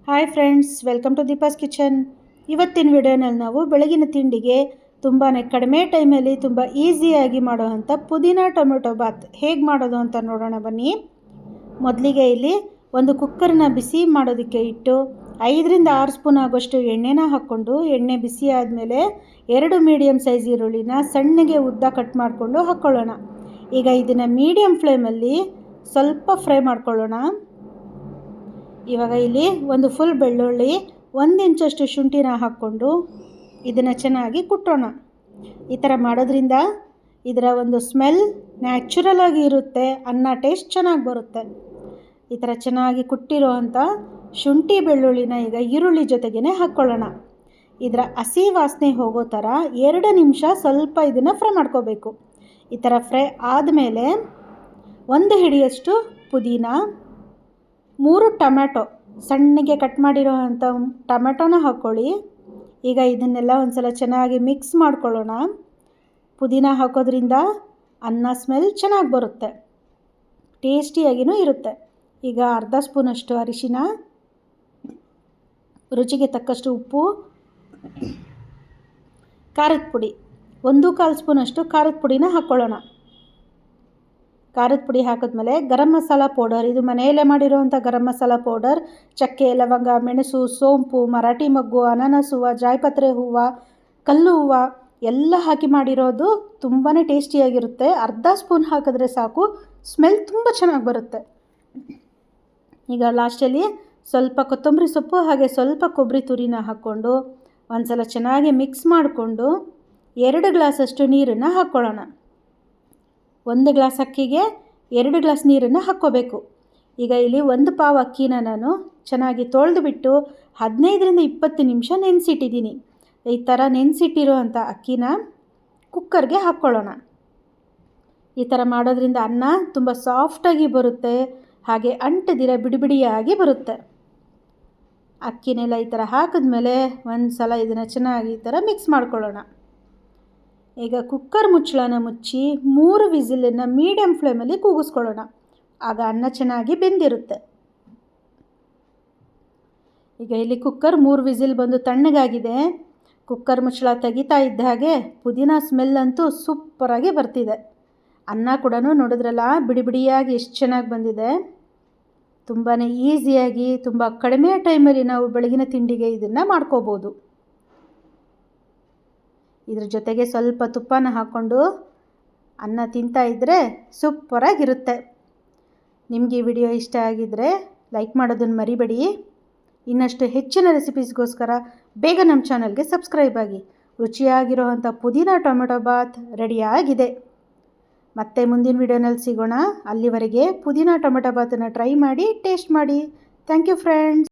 Hi friends, welcome to Deepa's kitchen. ಇವತ್ತಿನ ವಿಡಿಯೋನಲ್ಲಿ ನಾವು ಬೆಳಗಿನ ತಿಂಡಿಗೆ ತುಂಬಾ ಕಡಿಮೆ ಟೈಮಲ್ಲಿ ತುಂಬ ಈಸಿಯಾಗಿ ಮಾಡೋವಂಥ ಪುದೀನ ಟೊಮೆಟೊ ಬಾತ್ ಹೇಗೆ ಮಾಡೋದು ಅಂತ ನೋಡೋಣ ಬನ್ನಿ. ಮೊದಲಿಗೆ ಇಲ್ಲಿ ಒಂದು ಕುಕ್ಕರ್ನ ಬಿಸಿ ಮಾಡೋದಕ್ಕೆ ಇಟ್ಟು 5-6 ಸ್ಪೂನ್ ಆಗೋಷ್ಟು ಎಣ್ಣೆನ ಹಾಕ್ಕೊಂಡು, ಎಣ್ಣೆ ಬಿಸಿ ಆದಮೇಲೆ 2 ಮೀಡಿಯಮ್ ಸೈಜ್ ಈರುಳ್ಳಿನ ಸಣ್ಣಗೆ ಉದ್ದ ಕಟ್ ಮಾಡಿಕೊಂಡು ಹಾಕ್ಕೊಳ್ಳೋಣ. ಈಗ ಇದನ್ನು ಮೀಡಿಯಮ್ ಫ್ಲೇಮಲ್ಲಿ ಸ್ವಲ್ಪ ಫ್ರೈ ಮಾಡ್ಕೊಳ್ಳೋಣ. ಇವಾಗ ಇಲ್ಲಿ ಒಂದು ಫುಲ್ ಬೆಳ್ಳುಳ್ಳಿ, 1 ಇಂಚಷ್ಟು ಶುಂಠಿನ ಹಾಕ್ಕೊಂಡು ಇದನ್ನು ಚೆನ್ನಾಗಿ ಕುಟ್ಟೋಣ. ಈ ಥರ ಮಾಡೋದ್ರಿಂದ ಇದರ ಒಂದು ಸ್ಮೆಲ್ ನ್ಯಾಚುರಲ್ ಆಗಿ ಇರುತ್ತೆ, ಅನ್ನ ಟೇಸ್ಟ್ ಚೆನ್ನಾಗಿ ಬರುತ್ತೆ. ಈ ಥರ ಚೆನ್ನಾಗಿ ಕುಟ್ಟಿರೋ ಅಂಥ ಶುಂಠಿ ಬೆಳ್ಳುಳ್ಳಿನ ಈಗ ಈರುಳ್ಳಿ ಜೊತೆಗೇ ಹಾಕ್ಕೊಳ್ಳೋಣ. ಇದರ ಹಸಿ ವಾಸನೆ ಹೋಗೋ ಥರ 2 ನಿಮಿಷ ಸ್ವಲ್ಪ ಇದನ್ನು ಫ್ರೈ ಮಾಡ್ಕೋಬೇಕು. ಈ ಥರ ಫ್ರೈ ಆದಮೇಲೆ 1 ಹಿಡಿಯಷ್ಟು ಪುದೀನ, 3 ಟೊಮ್ಯಾಟೊ ಸಣ್ಣಗೆ ಕಟ್ ಮಾಡಿರೋ ಅಂಥ ಟೊಮೆಟೊನ ಹಾಕ್ಕೊಳ್ಳಿ. ಈಗ ಇದನ್ನೆಲ್ಲ ಒಂದು ಸಲ ಚೆನ್ನಾಗಿ ಮಿಕ್ಸ್ ಮಾಡ್ಕೊಳ್ಳೋಣ. ಪುದೀನ ಹಾಕೋದ್ರಿಂದ ಅನ್ನ ಸ್ಮೆಲ್ ಚೆನ್ನಾಗಿ ಬರುತ್ತೆ, ಟೇಸ್ಟಿಯಾಗಿಯೂ ಇರುತ್ತೆ. ಈಗ ಅರ್ಧ ಸ್ಪೂನಷ್ಟು ಅರಿಶಿನ, ರುಚಿಗೆ ತಕ್ಕಷ್ಟು ಉಪ್ಪು, ಖಾರದ ಪುಡಿ 1/4 ಸ್ಪೂನಷ್ಟು ಖಾರದ ಪುಡಿನ ಹಾಕ್ಕೊಳ್ಳೋಣ. ಖಾರದ ಪುಡಿ ಹಾಕಿದ್ಮೇಲೆ ಗರಂ ಮಸಾಲ ಪೌಡರ್, ಇದು ಮನೆಯಲ್ಲೇ ಮಾಡಿರೋವಂಥ ಗರಂ ಮಸಾಲ ಪೌಡರ್, ಚಕ್ಕೆ, ಲವಂಗ, ಮೆಣಸು, ಸೋಂಪು, ಮರಾಠಿ ಮೊಗ್ಗು, ಅನಾನಸ್ ಹೂವು, ಜಾಯಿಪತ್ರೆ ಹೂವು, ಕಲ್ಲು ಹೂವು ಎಲ್ಲ ಹಾಕಿ ಮಾಡಿರೋದು ತುಂಬಾ ಟೇಸ್ಟಿಯಾಗಿರುತ್ತೆ. ಅರ್ಧ ಸ್ಪೂನ್ ಹಾಕಿದ್ರೆ ಸಾಕು, ಸ್ಮೆಲ್ ತುಂಬ ಚೆನ್ನಾಗಿ ಬರುತ್ತೆ. ಈಗ ಲಾಸ್ಟಲ್ಲಿ ಸ್ವಲ್ಪ ಕೊತ್ತಂಬರಿ ಸೊಪ್ಪು ಹಾಗೆ ಸ್ವಲ್ಪ ಕೊಬ್ಬರಿ ತುರಿನ ಹಾಕ್ಕೊಂಡು ಒಂದು ಸಲ ಚೆನ್ನಾಗಿ ಮಿಕ್ಸ್ ಮಾಡಿಕೊಂಡು 2 ಗ್ಲಾಸಷ್ಟು ನೀರನ್ನು ಹಾಕ್ಕೊಳ್ಳೋಣ. 1 ಗ್ಲಾಸ್ ಅಕ್ಕಿಗೆ 2 ಗ್ಲಾಸ್ ನೀರನ್ನು ಹಾಕ್ಕೋಬೇಕು. ಈಗ ಇಲ್ಲಿ 1 ಪಾವ್ ಅಕ್ಕಿನ ನಾನು ಚೆನ್ನಾಗಿ ತೊಳೆದು ಬಿಟ್ಟು 15-20 ನಿಮಿಷ ನೆನೆಸಿಟ್ಟಿದ್ದೀನಿ. ಈ ಥರ ನೆನೆಸಿಟ್ಟಿರೋ ಅಂಥ ಅಕ್ಕಿನ ಕುಕ್ಕರ್ಗೆ ಹಾಕ್ಕೊಳ್ಳೋಣ. ಈ ಥರ ಮಾಡೋದ್ರಿಂದ ಅನ್ನ ತುಂಬ ಸಾಫ್ಟಾಗಿ ಬರುತ್ತೆ, ಹಾಗೆ ಅಂಟದಿರ ಬಿಡಿಯಾಗಿ ಬರುತ್ತೆ. ಅಕ್ಕಿನೆಲ್ಲ ಈ ಥರ ಹಾಕಿದ್ಮೇಲೆ ಒಂದು ಸಲ ಇದನ್ನು ಚೆನ್ನಾಗಿ ಈ ಥರ ಮಿಕ್ಸ್ ಮಾಡ್ಕೊಳ್ಳೋಣ. ಈಗ ಕುಕ್ಕರ್ ಮುಚ್ಚಳನ ಮುಚ್ಚಿ 3 ವಿಸಿಲನ್ನು ಮೀಡಿಯಮ್ ಫ್ಲೇಮಲ್ಲಿ ಕೂಗಿಸ್ಕೊಳ್ಳೋಣ. ಆಗ ಅನ್ನ ಚೆನ್ನಾಗಿ ಬೆಂದಿರುತ್ತೆ. ಈಗ ಇಲ್ಲಿ ಕುಕ್ಕರ್ 3 ವಿಸಿಲ್ ಬಂದು ತಣ್ಣಗಾಗಿದೆ. ಕುಕ್ಕರ್ ಮುಚ್ಚಳ ತೆಗಿತಾ ಇದ್ದ ಹಾಗೆ ಪುದೀನ ಸ್ಮೆಲ್ ಅಂತೂ ಸೂಪರಾಗಿ ಬರ್ತಿದೆ. ಅನ್ನ ಕೂಡ ನೋಡಿದ್ರಲ್ಲ, ಬಿಡಿಯಾಗಿ ಎಷ್ಟು ಚೆನ್ನಾಗಿ ಬಂದಿದೆ. ತುಂಬಾ ಈಸಿಯಾಗಿ ತುಂಬ ಕಡಿಮೆ ಟೈಮಲ್ಲಿ ನಾವು ಬೆಳಗಿನ ತಿಂಡಿಗೆ ಇದನ್ನು ಮಾಡ್ಕೋಬೋದು. ಇದ್ರ ಜೊತೆಗೆ ಸ್ವಲ್ಪ ತುಪ್ಪನ ಹಾಕ್ಕೊಂಡು ಅನ್ನ ತಿಂತಾ ಇದ್ದರೆ ಸೂಪರಾಗಿರುತ್ತೆ. ನಿಮಗೆ ಈ ವಿಡಿಯೋ ಇಷ್ಟ ಆಗಿದ್ದರೆ ಲೈಕ್ ಮಾಡೋದನ್ನು ಮರಿಬೇಡಿ. ಇನ್ನಷ್ಟು ಹೆಚ್ಚಿನ ರೆಸಿಪೀಸ್ಗೋಸ್ಕರ ಬೇಗ ನಮ್ಮ ಚಾನಲ್ಗೆ ಸಬ್ಸ್ಕ್ರೈಬ್ ಆಗಿ. ರುಚಿಯಾಗಿರೋ ಅಂಥ ಪುದೀನ ಟೊಮೆಟೊ ಬಾತ್ ರೆಡಿಯಾಗಿದೆ. ಮತ್ತೆ ಮುಂದಿನ ವಿಡಿಯೋನಲ್ಲಿ ಸಿಗೋಣ. ಅಲ್ಲಿವರೆಗೆ ಪುದೀನ ಟೊಮೆಟೊ ಬಾತನ್ನು ಟ್ರೈ ಮಾಡಿ, ಟೇಸ್ಟ್ ಮಾಡಿ. Thank you friends.